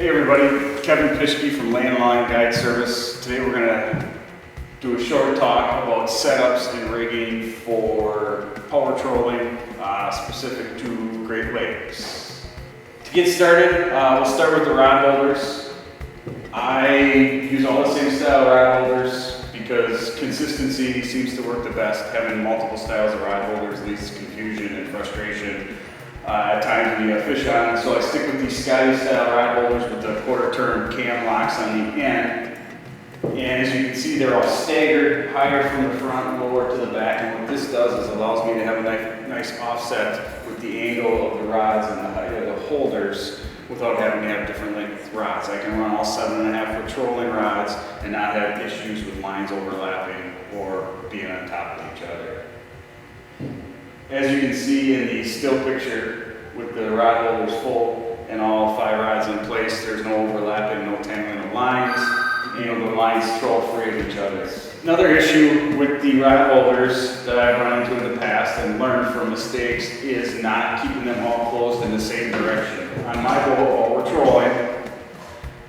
Hey everybody, Kevin Musky from Land Line Guide Service. Today we're going to do a short talk about setups and rigging for power trolling specific to Great Lakes. To get started, we'll start with the rod holders. I use all the same style rod holders because consistency seems to work the best. Having multiple styles of rod holders leads to confusion and frustration. At times when you have fish on, so I stick with these Scotty style rod holders with the quarter turn cam locks on the end. And as you can see, they're all staggered, higher from the front, lower to the back. And what this does is allows me to have a nice offset with the angle of the rods and the height of the holders without having to have different length rods. I can run all 7.5 foot trolling rods and not have issues with lines overlapping or being on top of each other. As you can see in the still picture, with the rod holders full and all 5 rods in place, there's no overlapping, no tangling of lines, and the lines troll free of each other. Another issue with the rod holders that I've run into in the past and learned from mistakes is not keeping them all closed in the same direction. On my boat, while we're trolling,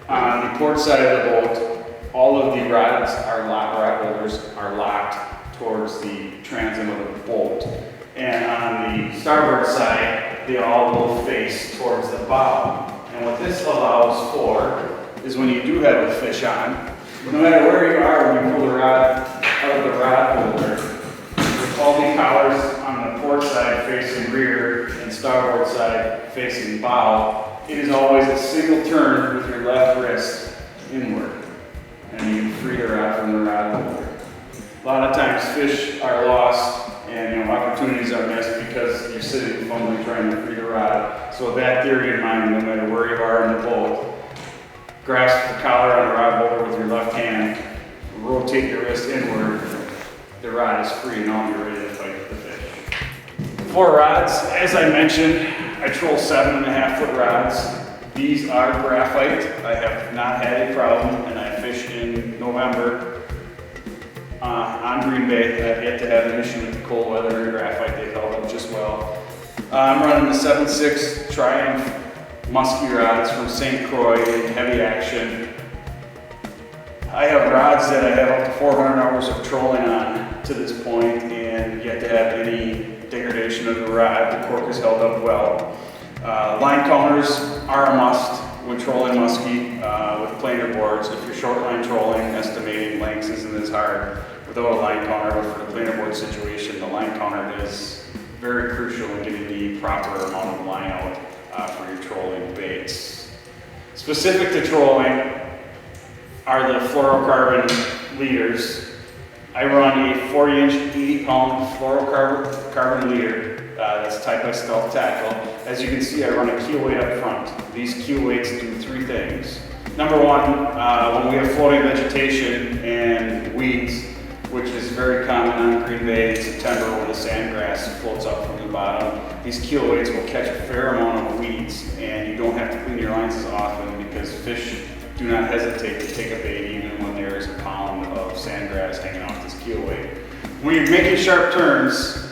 on the port side of the boat, all of the rod holders are locked towards the transom of the boat. And on the starboard side, they all will face towards the bow. And what this allows for is when you do have a fish on, no matter where you are when you pull the rod out of the rod holder, with all the collars on the port side facing rear and starboard side facing bow, it is always a single turn with your left wrist inward. And you can free the rod from the rod holder. A lot of times fish are lost and opportunities are missed because you're sitting fumbling trying to free the rod. So with that theory in mind, no matter where you are in the boat, grasp the collar on the rod holder with your left hand, rotate your wrist inward, the rod is free and now you're ready to fight the fish. For rods, as I mentioned, I troll 7.5 foot rods. These are graphite. I have not had a problem, and I fished in November on Green Bay. I've yet to have an issue with the cold weather and graphite. They held up just well. I'm running the 7.6 Triumph Musky rods from St. Croix in heavy action. I have rods that I have up to 400 hours of trolling on to this point and yet to have any degradation of the rod. The cork has held up well. Line counters are a must when trolling musky with planer boards. If you're short line trolling, estimating lengths isn't as hard without a line counter, but for the planer board situation, the line counter is very crucial in getting the proper amount of line out for your trolling baits. Specific to trolling are the fluorocarbon leaders. I run a 40-inch, 80-pound fluorocarbon leader that's tied by stealth tackle. As you can see, I run a keel weight up front. These keel weights do 3 things. Number 1, when we have floating vegetation and weeds, which is very common on Green Bay in September when the sandgrass floats up from the bottom, these keel weights will catch a fair amount of weeds, and you don't have to clean your lines as often because fish do not hesitate to take a bait even when there is a pound of sandgrass hanging off this keel weight. When you're making sharp turns,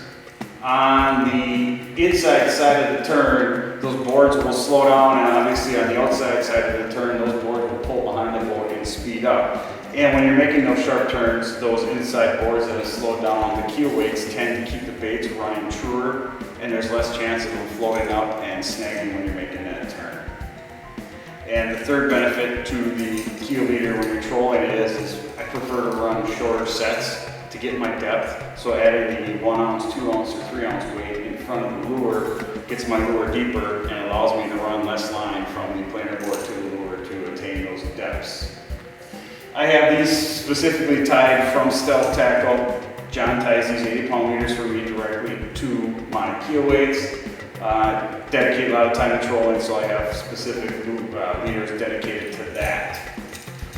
on the inside side of the turn, those boards will slow down, and obviously on the outside side of the turn, those boards will pull behind the boat and speed up. And when you're making those sharp turns, those inside boards that have slowed down, the keel weights tend to keep the baits running truer, and there's less chance of them floating up and snagging when you're making that turn. And the third benefit to the keel leader when you're trolling it is I prefer to run shorter sets to get my depth. So adding the 1 ounce, 2 ounce, or 3 ounce weight in front of the lure gets my lure deeper and allows me to run less line from the planer board to the lure to attain those depths. I have these specifically tied from stealth tackle. John ties these 80-pound leaders for me directly to my keel weights. Dedicate a lot of time to trolling, so I have specific leaders dedicated to that.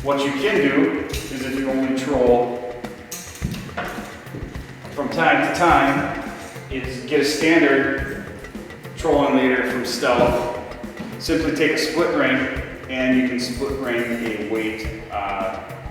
What you can do is if you only troll from time to time, is get a standard trolling leader from Stealth. Simply take a split ring, and you can split ring a weight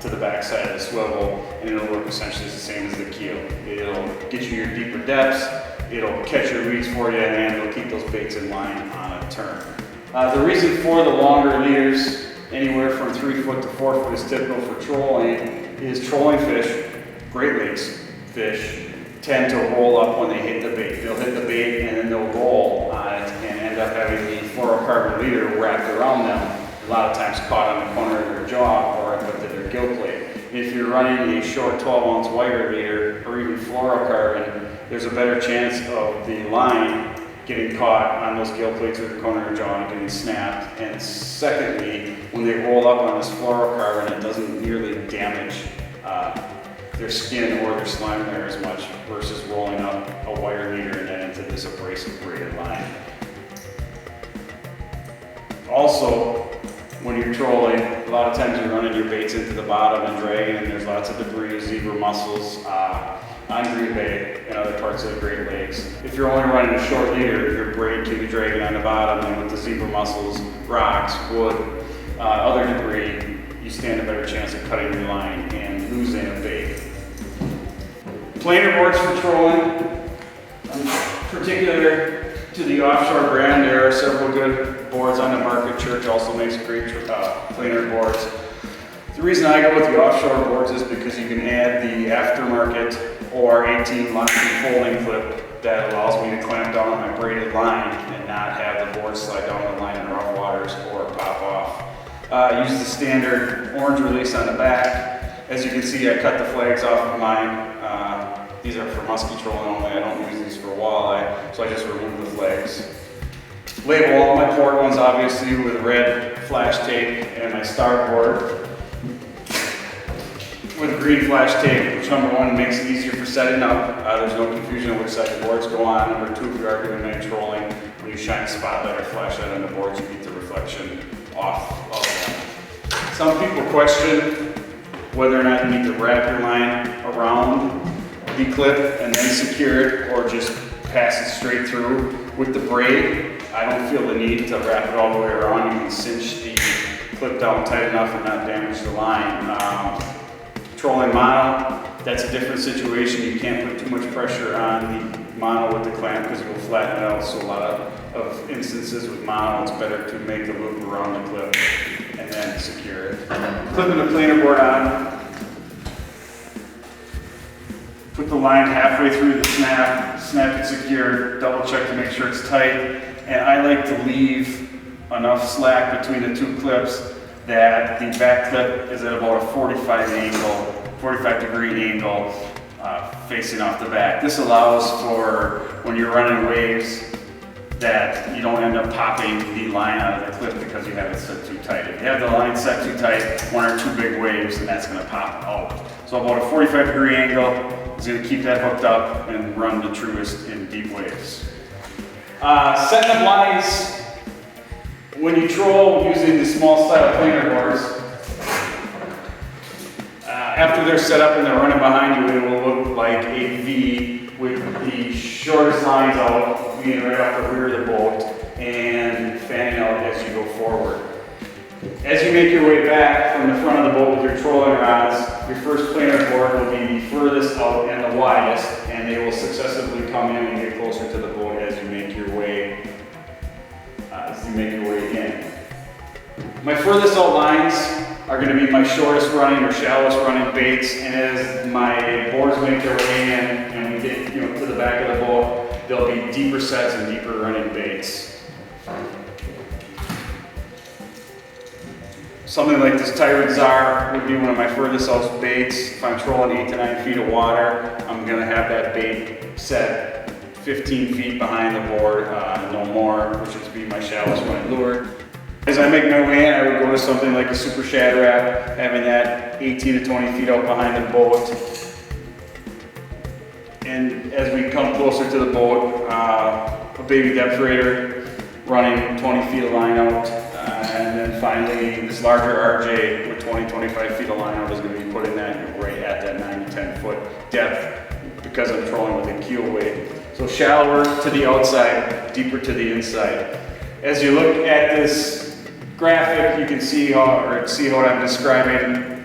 to the back side of the swivel, and it'll work essentially the same as the keel. It'll get you your deeper depths, it'll catch your weeds for you, and it'll keep those baits in line on a turn. The reason for the longer leaders, anywhere from 3 foot to 4 foot, is typical for trolling, is trolling fish, Great Lakes fish, tend to roll up when they hit the bait. They'll hit the bait and then they'll roll on it and end up having the fluorocarbon leader wrapped around them, a lot of times caught on the corner of their jaw or up to their gill plate. If you're running a short 12-ounce wire leader or even fluorocarbon, there's a better chance of the line getting caught on those gill plates or the corner of your jaw and getting snapped. And secondly, when they roll up on this fluorocarbon, it doesn't nearly damage their skin or their slime layer as much versus rolling up a wire leader and then into this abrasive braided line. Also, when you're trolling, a lot of times you're running your baits into the bottom and dragging, and there's lots of debris, zebra mussels on Green Bay and other parts of the Great Lakes. If you're only running a short leader, your braid can be dragging on the bottom, and with the zebra mussels, rocks, wood, other debris, you stand a better chance of cutting your line and losing a bait. Planer boards for trolling, particular to the offshore brand, there are several good boards on the market. Church also makes great planer boards. The reason I go with the offshore boards is because you can add the aftermarket or 18 Musky folding clip that allows me to clamp down on my braided line and not have the board slide down the line in rough waters or pop off. Use the standard orange release on the back. As you can see, I cut the flags off of mine. These are for musky trolling only. I don't use these for walleye, so I just remove the flags. Label all my port ones obviously with red flash tape, and my starboard with green flash tape, which number one makes it easier for setting up. There's no confusion on which side the boards go on. Number two, if you are doing night trolling, when you shine a spotlight or flashlight on the boards, you get the reflection off of them. Some people question whether or not you need to wrap your line around the clip and then secure it, or just pass it straight through. With the braid, I don't feel the need to wrap it all the way around. You can cinch the clip down tight enough and not damage the line. Trolling mono, that's a different situation. You can't put too much pressure on the mono with the clamp because it will flatten it out. So a lot of instances with mono, it's better to make the loop around the clip and then secure it. Clipping the planer board on. Put the line halfway through the snap it secure, double check to make sure it's tight. And I like to leave enough slack between the two clips that the back clip is at about a 45 degree angle facing off the back. This allows for when you're running waves that you don't end up popping the line out of the clip because you have it set too tight. If you have the line set too tight, one or two big waves, and that's gonna pop out. So about a 45 degree angle is gonna keep that hooked up and run the truest in deep waves. Setting up lines when you troll using the small style planer boards. After they're set up and they're running behind you, it will look like a V with the shortest lines out being right off the rear of the boat and fanning out as you go forward. As you make your way back from the front of the boat with your trolling rods, your first planer board will be the furthest out and the widest, and they will successively come in and get closer to the boat as you make your way in. My furthest out lines are going to be my shortest running or shallowest running baits, and as my boards make their way in and we get to the back of the boat, there'll be deeper sets and deeper running baits. Something like this Tyrant Czar would be one of my furthest out baits. If I'm trolling 8 to 9 feet of water, I'm going to have that bait set 15 feet behind the board, no more, which would be my shallowest running lure. As I make my way in, I would go to something like a Super Shad Wrap, having that 18 to 20 feet out behind the boat. And as we come closer to the boat, a baby depth raider running 20 feet of line out. And then finally, this larger RJ with 20-25 feet of line out is going to be putting that right at that 9 to 10 foot depth because I'm trolling with a keel weight. So shallower to the outside, deeper to the inside. As you look at this graphic, you can see what I'm describing.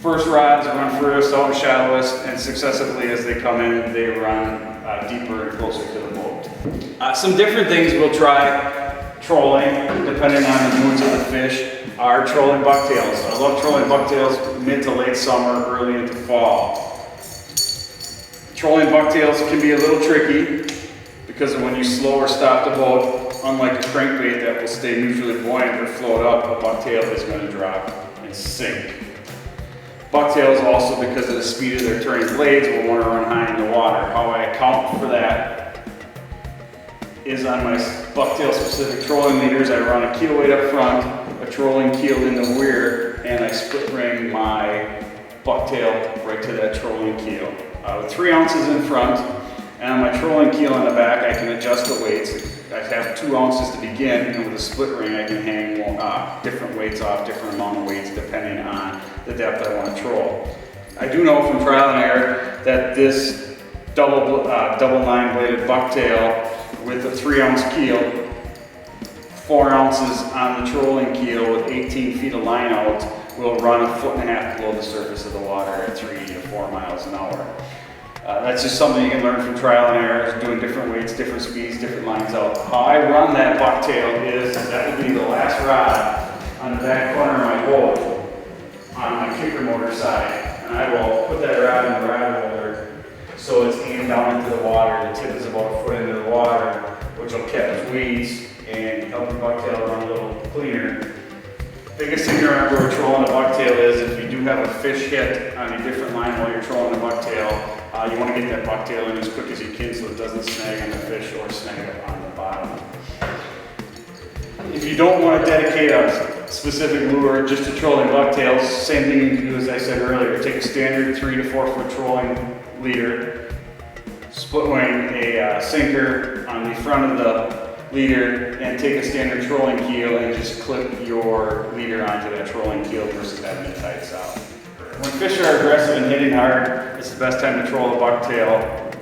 First rods run furthest out and shallowest, and successively as they come in, they run deeper and closer to the boat. Some different things we'll try trolling, depending on the moods of the fish, are trolling bucktails. I love trolling bucktails mid to late summer, early into fall. Trolling bucktails can be a little tricky because when you slow or stop the boat, unlike a crankbait that will stay neutrally buoyant or float up, a bucktail is going to drop and sink. Bucktails also, because of the speed of their turning blades, will want to run high in the water. How I account for that is on my bucktail specific trolling leaders, I run a keel weight up front, a trolling keel in the rear, and I split ring my bucktail right to that trolling keel. With 3 ounces in front, and on my trolling keel on the back, I can adjust the weights. I have 2 ounces to begin, and with a split ring, I can hang different weights off, different amount of weights depending on the depth I want to troll. I do know from trial and error that this double 9-bladed bucktail with a 3-ounce keel, 4 ounces on the trolling keel with 18 feet of line out will run 1.5 foot below the surface of the water at 3 to 4 miles an hour. That's just something you can learn from trial and error, doing different weights, different speeds, different lines out. How I run that bucktail is that would be the last rod on the back corner of my boat on my kicker motor side. And I will put that rod in the rod holder so it's aimed down into the water. The tip is about 1 foot into the water, which will catch weeds and help the bucktail run a little cleaner. Biggest thing to remember with trolling a bucktail is if you do have a fish hit on a different line while you're trolling a bucktail, you want to get that bucktail in as quick as you can so it doesn't snag on the fish or snag up on the bottom. If you don't want to dedicate a specific lure just to trolling bucktails, same thing you can do as I said earlier. Take a standard 3 to 4 foot trolling leader, split wing a sinker on the front of the leader, and take a standard trolling keel and just clip your leader onto that trolling keel versus having it tied south. When fish are aggressive and hitting hard, it's the best time to troll a bucktail.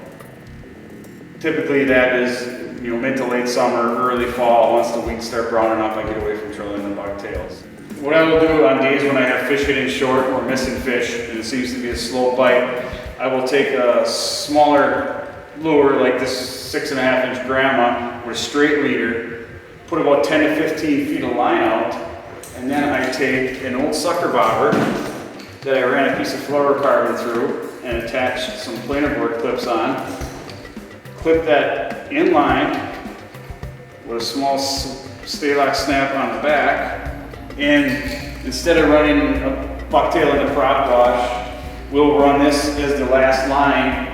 Typically that is mid to late summer, early fall. Once the weeds start browning up, I get away from trolling the bucktails. What I will do on days when I have fish hitting short or missing fish and it seems to be a slow bite, I will take a smaller lure like this 6.5-inch Grandma with a straight leader, put about 10 to 15 feet of line out, and then I take an old sucker bobber that I ran a piece of fluorocarbon through and attached some planer board clips on. Clip that in line with a small stay-lock snap on the back, and instead of running a bucktail in a prop wash, we'll run this as the last line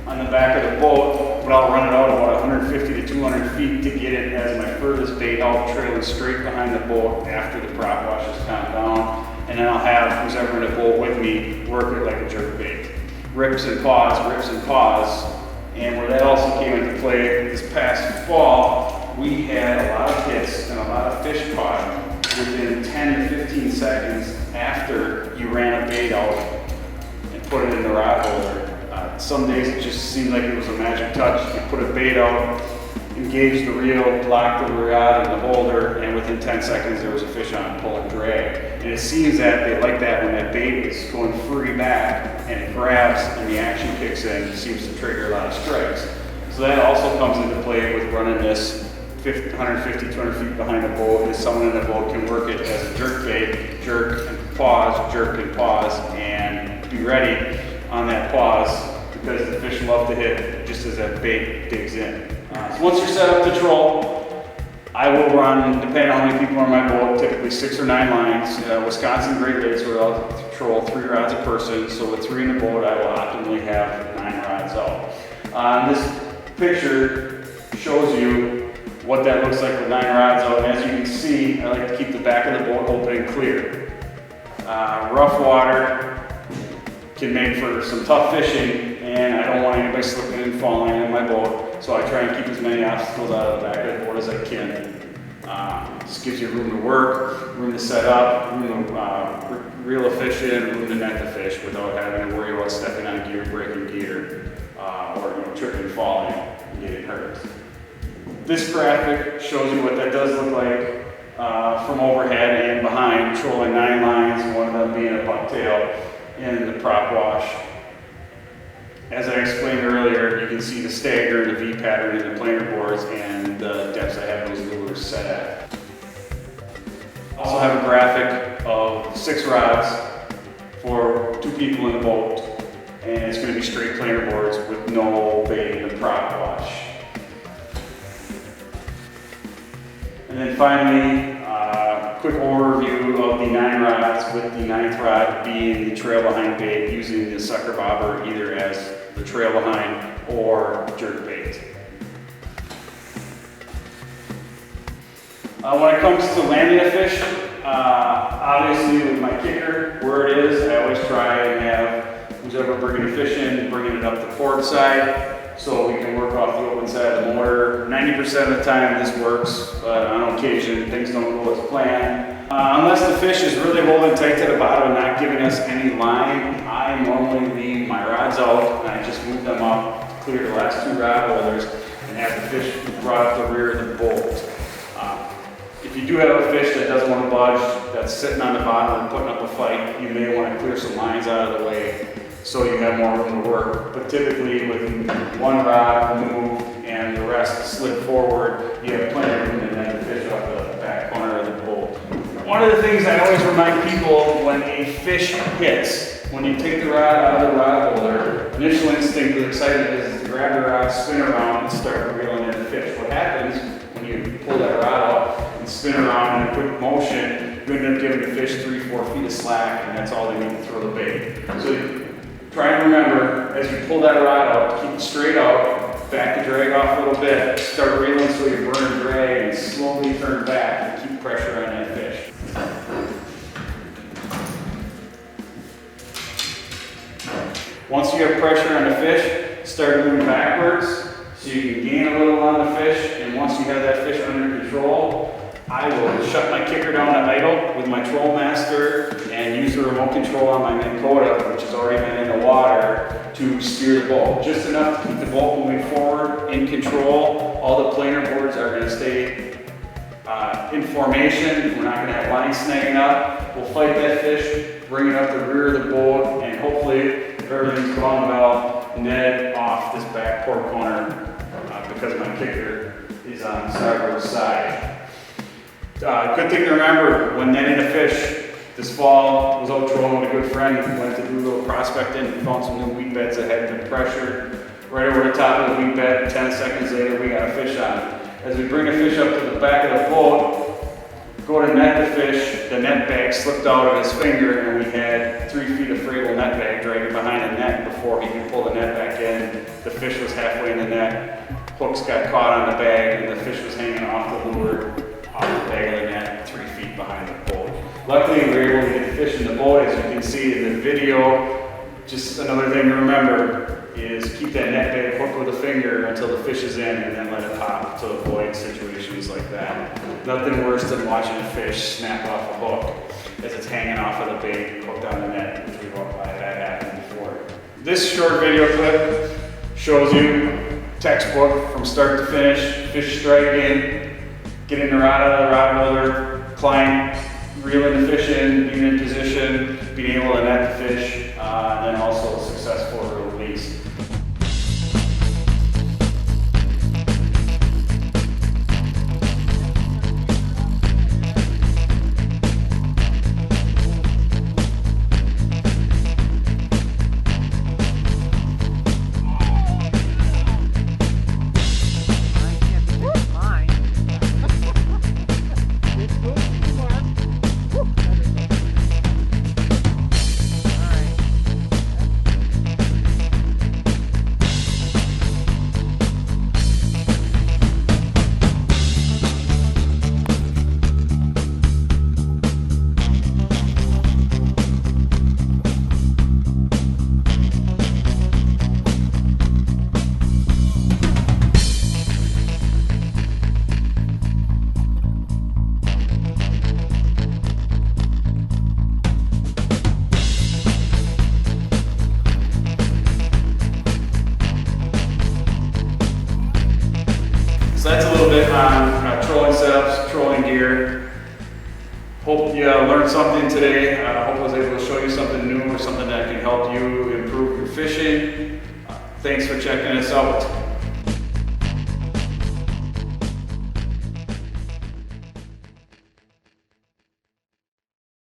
on the back of the boat, but I'll run it out about 150 to 200 feet to get it as my furthest bait out, trailing straight behind the boat after the prop wash is calmed down. And then I'll have who's ever in the boat with me work it like a jerk bait. Rips and paws. And where that also came into play this past fall, we had a lot of hits and a lot of fish caught within 10 to 15 seconds after you ran a bait out and put it in the rod holder. Some days it just seemed like it was a magic touch. You put a bait out, engage the reel, lock the rod in the holder, and within 10 seconds there was a fish on pull and drag. And it seems that they like that when that bait is going free back and it grabs and the action kicks in, it seems to trigger a lot of strikes. So that also comes into play with running this 150, 200 feet behind the boat, is someone in the boat can work it as a jerk bait, jerk and pause, and be ready on that pause because the fish love to hit just as that bait digs in. So once you're set up to troll, I will run, depending on how many people are on my boat, typically 6 or 9 lines. Wisconsin Great Lakes where I'll troll 3 rods a person, so with 3 in the boat I will optimally have 9 rods out. This picture shows you what that looks like with 9 rods out, and as you can see, I like to keep the back of the boat open and clear. Rough water can make for some tough fishing, and I don't want anybody slipping and falling in my boat, so I try and keep as many obstacles out of the back of the boat as I can. Just gives you room to work, room to set up, room to reel a fish in, room to net the fish without having to worry about stepping on gear, breaking gear, or tripping and falling and getting hurt. This graphic shows you what that does look like from overhead and behind, trolling 9 lines, one of them being a bucktail in the prop wash. As I explained earlier, you can see the stagger, the V pattern in the planer boards, and the depths I have those lures your setup. Also have a graphic of 6 rods for 2 people in the boat, and it's going to be straight planer boards with no bait and prop wash. And then finally, quick overview of the 9 rods, with the 9th rod being the trail behind bait, using the sucker bobber either as the trail behind or jerk bait. When it comes to landing a fish, obviously with my kicker, where it is, I always try and have who's ever bringing a fish in, bringing it up the port side, so we can work off the open side of the motor. 90% of the time this works, but on occasion things don't go as planned. Unless the fish is really holding tight to the bottom and not giving us any line, I normally leave my rods out and I just move them up to clear the last 2 rod holders and have the fish brought up the rear of the boat. If you do have a fish that doesn't want to budge, that's sitting on the bottom and putting up a fight, you may want to clear some lines out of the way so you have more room to work. But typically with 1 rod moved and the rest slid forward, you have plenty of room to net the fish off the back corner of the boat. One of the things I always remind people when a fish hits, when you take the rod out of the rod holder, initial instinct with excitement is to grab the rod, spin around, and start reeling in the fish. What happens when you pull that rod out and spin around in a quick motion, you end up giving the fish 3-4 feet of slack, and that's all they need to throw the bait. So try and remember, as you pull that rod out, keep it straight out, back to drag off a little bit, start reeling so you burn and drag, and slowly turn back and keep pressure on that fish. Once you have pressure on the fish, start moving backwards so you can gain a little on the fish, and once you have that fish under control, I will shut my kicker down to idle with my Troll Master and use the remote control on my Minn Kota, which has already been in the water, to steer the boat. Just enough to keep the boat moving forward, in control. All the planer boards are going to stay in formation. We're not going to have lines snagging up. We'll fight that fish, bring it up the rear of the boat, and hopefully, if everything's going well, net it off this back port corner because my kicker is on the starboard side. Good thing to remember when netting a fish this fall, I was out trolling with a good friend who went to do a little prospecting and found some new weed beds that had good pressure. Right over the top of the weed bed, 10 seconds later we got a fish on it. As we bring a fish up to the back of the boat, go to net the fish, the net bag slipped out of his finger and we had 3 feet of frayable net bag dragging behind the net before he could pull the net back in. The fish was halfway in the net, hooks got caught on the bag and the fish was hanging off the lure, off the bag of the net, 3 feet behind the boat. Luckily we were able to get the fish in the boat, as you can see in the video. Just another thing to remember is keep that net bag hooked with a finger until the fish is in and then let it pop to avoid situations like that. Nothing worse than watching a fish snap off a hook as it's hanging off of the bait hooked on the net, which we've all had happened before. This short video clip shows you textbook from start to finish, fish striking, getting the rod out of the rod holder, climb, reeling the fish in, being in position, being able to net the fish, and then also a successful release. So that's a little bit on trolling setups, trolling gear. Hope you learned something today. Hope I was able to show you something new or something that can help you improve your fishing. Thanks for checking us out.